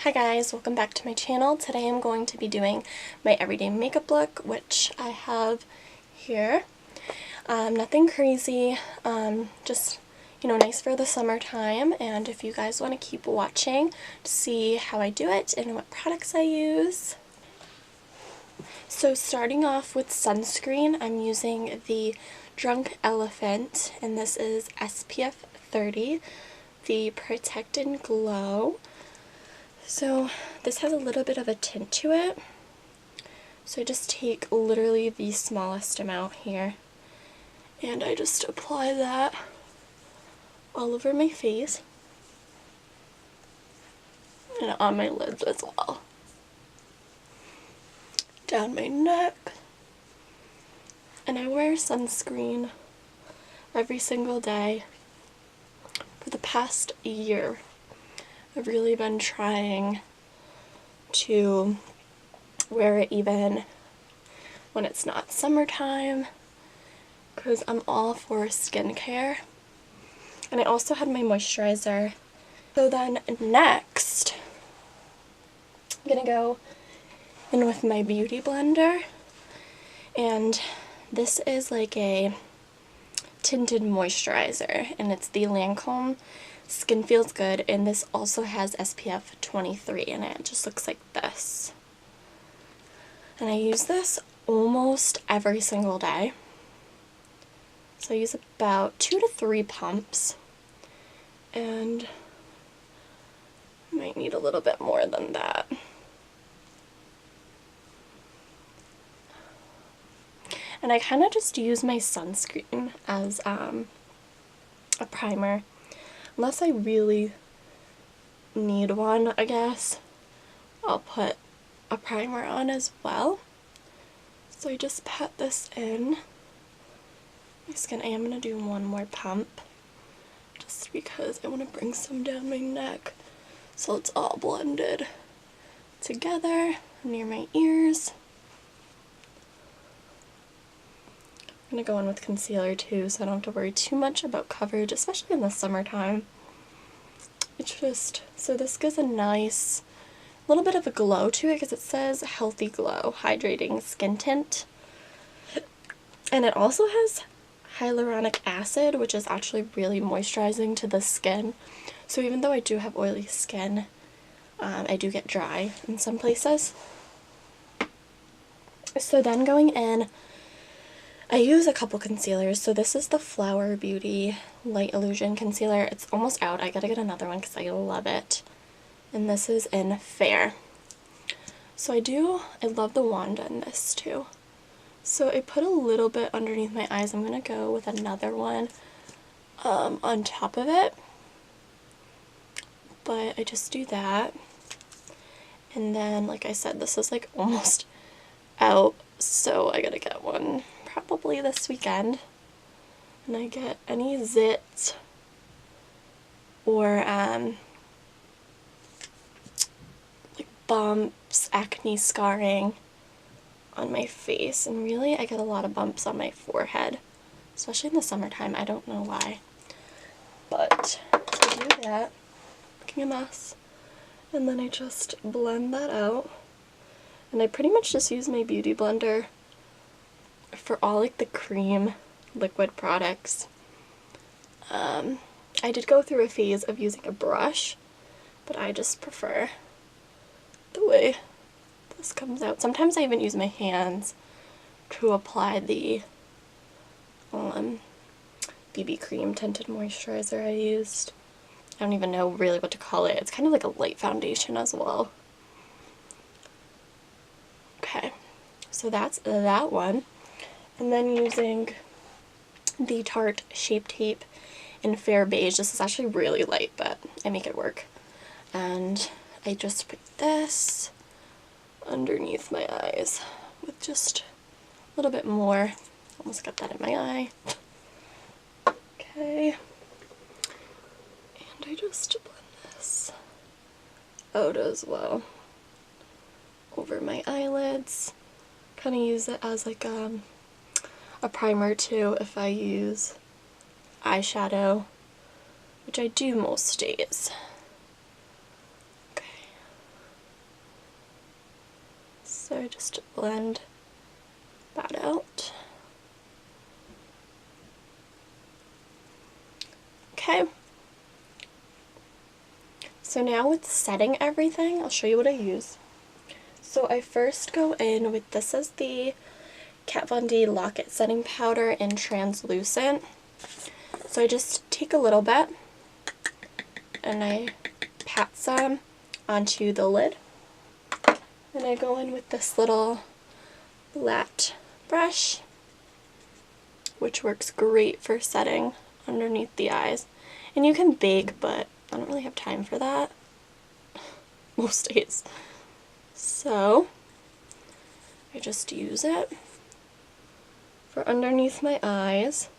Hi guys, welcome back to my channel. Today I'm going to be doing my everyday makeup look, which I have here. Nothing crazy, just, nice for the summertime, and if you guys want to keep watching to see how I do it and what products I use. So starting off with sunscreen, I'm using the Drunk Elephant, and this is SPF 30, the Protect and Glow. So this has a little bit of a tint to it, so I just take literally the smallest amount here and I just apply that all over my face and on my lids as well, down my neck. And I wear sunscreen every single day for the past year. I've really been trying to wear it even when it's not summertime because I'm all for skincare. And I also had my moisturizer. So then next, I'm gonna go in with my beauty blender, and this is like a tinted moisturizer, and it's the Lancome Skin Feels Good, and this also has SPF 23 in it. It just looks like this. And I use this almost every single day. So I use about 2 to 3 pumps, and I might need a little bit more than that. And I kind of just use my sunscreen as a primer. Unless I really need one, I guess, I'll put a primer on as well. So I just pat this in my skin. I am going to do one more pump just because I want to bring some down my neck so it's all blended together near my ears. I'm going to go in with concealer too, so I don't have to worry too much about coverage, especially in the summertime. It's just, so this gives a nice little bit of a glow to it because it says Healthy Glow Hydrating Skin Tint. And it also has hyaluronic acid, which is actually really moisturizing to the skin. So even though I do have oily skin, I do get dry in some places. So then going in, I use a couple concealers. So this is the Flower Beauty Light Illusion Concealer. It's almost out. I gotta get another one because I love it. And this is in Fair. So I love the wand in this too. So I put a little bit underneath my eyes. I'm gonna go with another one on top of it. But I just do that. And then, like I said, this is like almost out, so I gotta get one probably this weekend. And I get any zits or like bumps, acne scarring on my face. And really I get a lot of bumps on my forehead, especially in the summertime. I don't know why, but I do that, looking a mess. And then I just blend that out. And I pretty much just use my beauty blender for all like the cream liquid products. I did go through a phase of using a brush, but I just prefer the way this comes out. Sometimes I even use my hands to apply the BB cream tinted moisturizer I used. I don't even know really what to call it. It's kind of like a light foundation as well. Okay, so that's that one. And then using the Tarte Shape Tape in Fair Beige. This is actually really light, but I make it work. And I just put this underneath my eyes with just a little bit more. Almost got that in my eye. Okay. And I just blend this out as well over my eyelids. Kind of use it as like a primer too if I use eyeshadow, which I do most days. Okay. I just blend that out. Okay. So now with setting everything, I'll show you what I use. So I first go in with, this is the Kat Von D Lock It Setting Powder in Translucent. So I just take a little bit and I pat some onto the lid. And I go in with this little flat brush, which works great for setting underneath the eyes. And you can bake, but I don't really have time for that most days. So I just use it for underneath my eyes,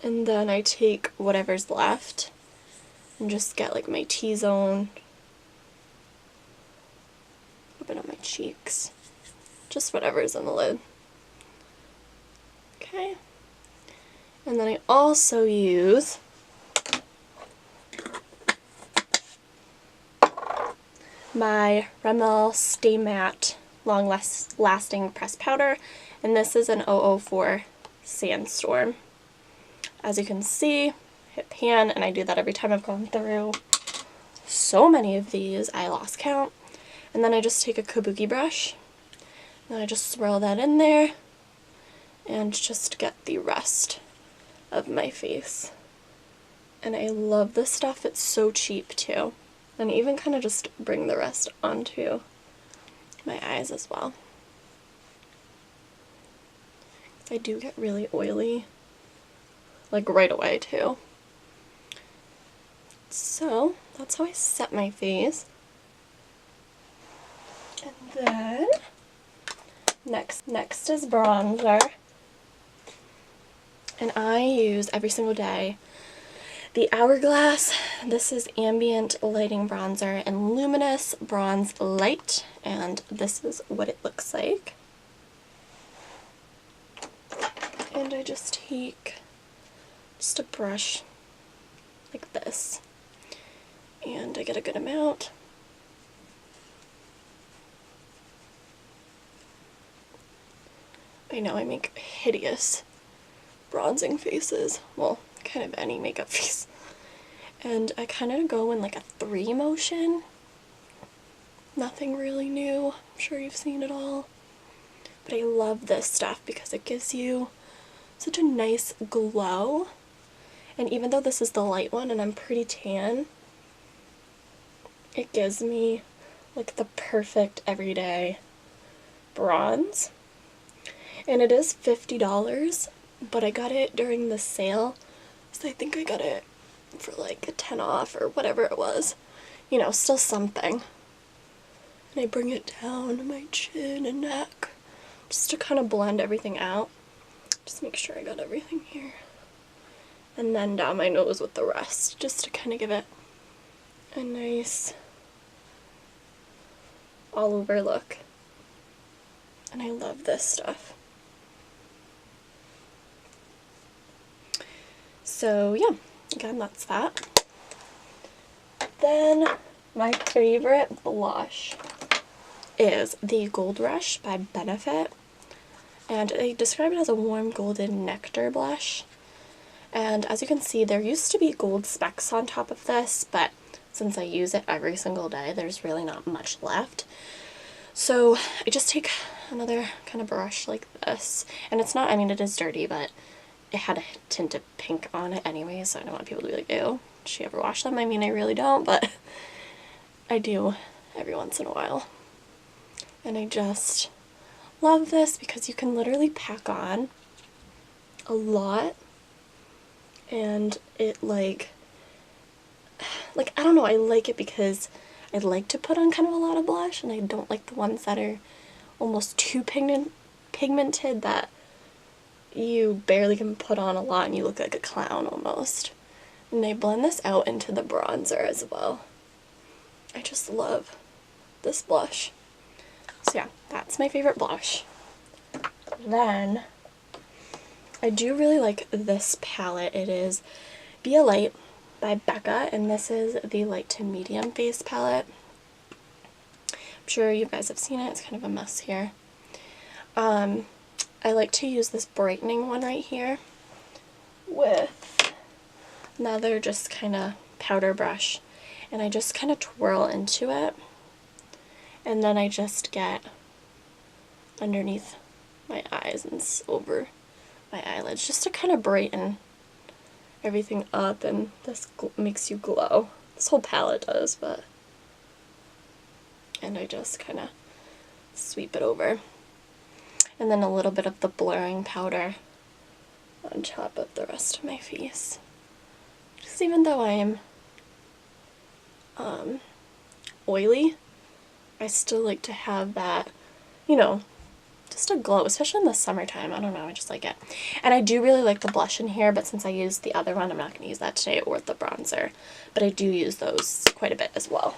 and then I take whatever's left and just get like my T-zone, a bit on my cheeks, just whatever's in the lid. Okay, and then I also use my Rimmel Stay Matte Long Lasting Pressed Powder, and this is an 004 Sandstorm. As you can see, hit pan, and I do that every time I've gone through so many of these, I lost count. And then I just take a kabuki brush, and then I just swirl that in there, and just get the rest of my face. And I love this stuff, it's so cheap too. And even kind of just bring the rest onto my eyes as well. I do get really oily, like right away too. So that's how I set my face. And then next is bronzer. And I use every single day the Hourglass. This is Ambient Lighting Bronzer in Luminous Bronze Light, and this is what it looks like. And I just take just a brush like this, and I get a good amount. I know I make hideous bronzing faces, well, kind of any makeup face. And I kind of go in like a 3 motion. Nothing really new. I'm sure you've seen it all. But I love this stuff because it gives you such a nice glow. And even though this is the light one and I'm pretty tan, it gives me like the perfect everyday bronze. And it is $50, but I got it during the sale. So I think I got it for like a 10 off or whatever it was. You know, still something. And I bring it down my chin and neck just to kind of blend everything out. Just make sure I got everything here. And then down my nose with the rest, just to kind of give it a nice all over look. And I love this stuff. So yeah, again, that's that. Then my favorite blush is the Gold Rush by Benefit, and they describe it as a warm golden nectar blush. And as you can see, there used to be gold specks on top of this, but since I use it every single day, there's really not much left. So I just take another kind of brush like this, and it's not, I mean, it is dirty, but it had a tint of pink on it anyway, so I don't want people to be like, ew, does she ever wash them? I mean, I really don't, but I do every once in a while. And I just love this because you can literally pack on a lot, and it like I don't know, I like it because I like to put on kind of a lot of blush, and I don't like the ones that are almost too pigmented that you barely can put on a lot and you look like a clown almost. And I blend this out into the bronzer as well. I just love this blush. So yeah, that's my favorite blush. Then I do really like this palette. It is Be a Light by Becca, and this is the light to medium face palette. I'm sure you guys have seen it. It's kind of a mess here. I like to use this brightening one right here with another just kind of powder brush, and I just kind of twirl into it, and then I just get underneath my eyes and over my eyelids just to kind of brighten everything up, and this makes you glow. This whole palette does, but... And I just kind of sweep it over. And then a little bit of the blurring powder on top of the rest of my face. Just even though I'm oily, I still like to have that, you know, just a glow, especially in the summertime. I don't know, I just like it. And I do really like the blush in here, but since I used the other one, I'm not going to use that today, or the bronzer. But I do use those quite a bit as well.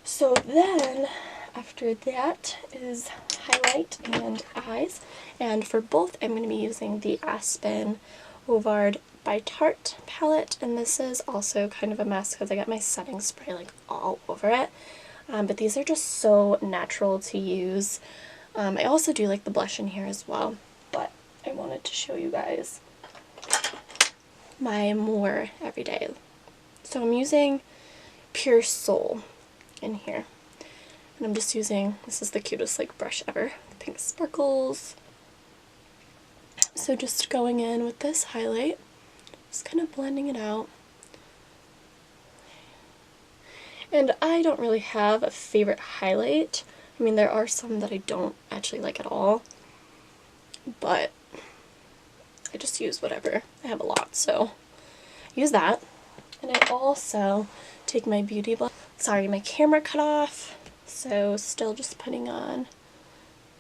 So then, after that is highlight and eyes. And for both, I'm going to be using the Aspen Ovard by Tarte palette. And this is also kind of a mess because I got my setting spray like all over it. But these are just so natural to use. I also do like the blush in here as well, but I wanted to show you guys my more everyday. So I'm using Pure Soul in here, and I'm just using, this is the cutest like brush ever, pink sparkles. So just going in with this highlight, just kind of blending it out. And I don't really have a favorite highlight. I mean, there are some that I don't actually like at all, but I just use whatever. I have a lot, so use that. And I also take my beauty blender. Sorry, my camera cut off, so still just putting on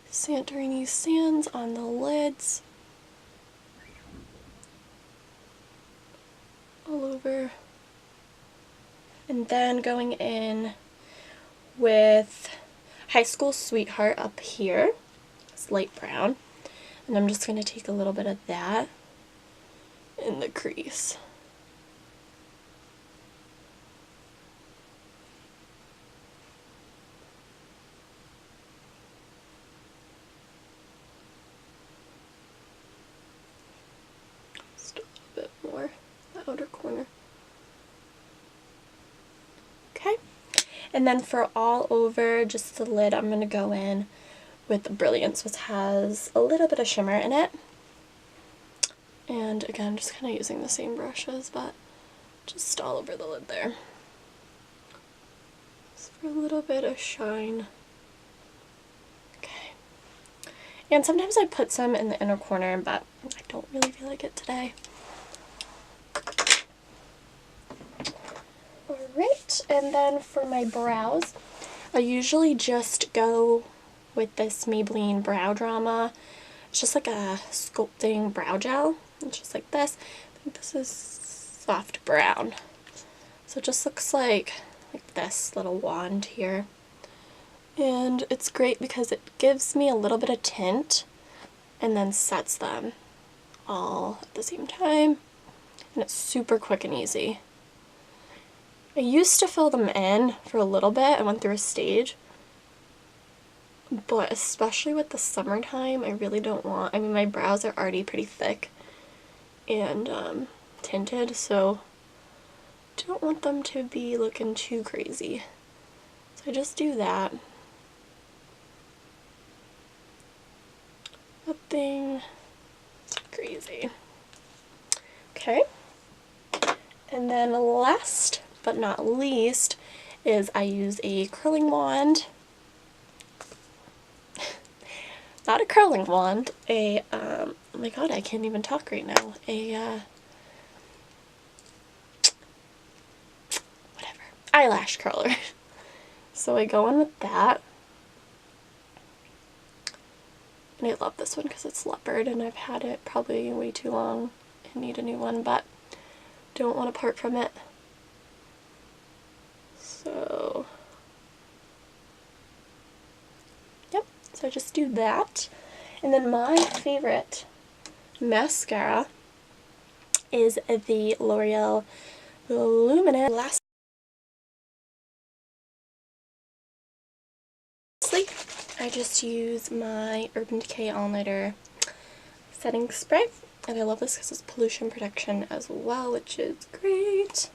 Santorini Sands on the lids. All over. And then going in with High School Sweetheart up here. It's light brown. And I'm just going to take a little bit of that in the crease. Just a little bit more, the outer corner. Okay. And then for all over, just the lid, I'm going to go in with Brilliance, which has a little bit of shimmer in it. And again, just kind of using the same brushes, but just all over the lid there. Just for a little bit of shine. Okay. And sometimes I put some in the inner corner, but I don't really feel like it today. Alright, and then for my brows, I usually just go with this Maybelline Brow Drama. It's just like a sculpting brow gel. It's just like this. I think this is soft brown. So it just looks like this little wand here. And it's great because it gives me a little bit of tint and then sets them all at the same time. And it's super quick and easy. I used to fill them in for a little bit. I went through a stage. But especially with the summertime, I really don't want, I mean, my brows are already pretty thick and tinted, so I don't want them to be looking too crazy. So I just do that. Nothing crazy. Okay. And then last but not least is I use a curling wand. Not a curling wand, oh my god, I can't even talk right now, whatever, eyelash curler. So I go in with that, and I love this one because it's leopard, and I've had it probably way too long and need a new one, but don't want to part from it. So, yep. So I just do that. And then my favorite mascara is the L'Oreal Luminous I just use my Urban Decay All Nighter setting spray, and I love this because it's pollution protection as well, which is great.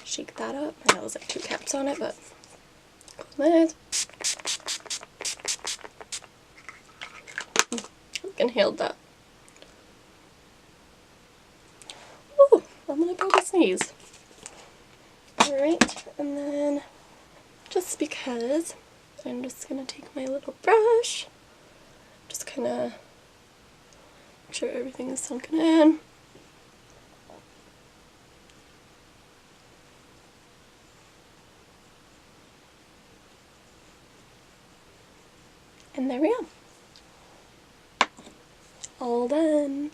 Shake that up. I know there's like 2 caps on it, but close my eyes. I inhaled that. Ooh, I'm gonna probably sneeze. Alright, and then just because I'm just gonna take my little brush, just kind of make sure everything is sunken in. And there we go. All done.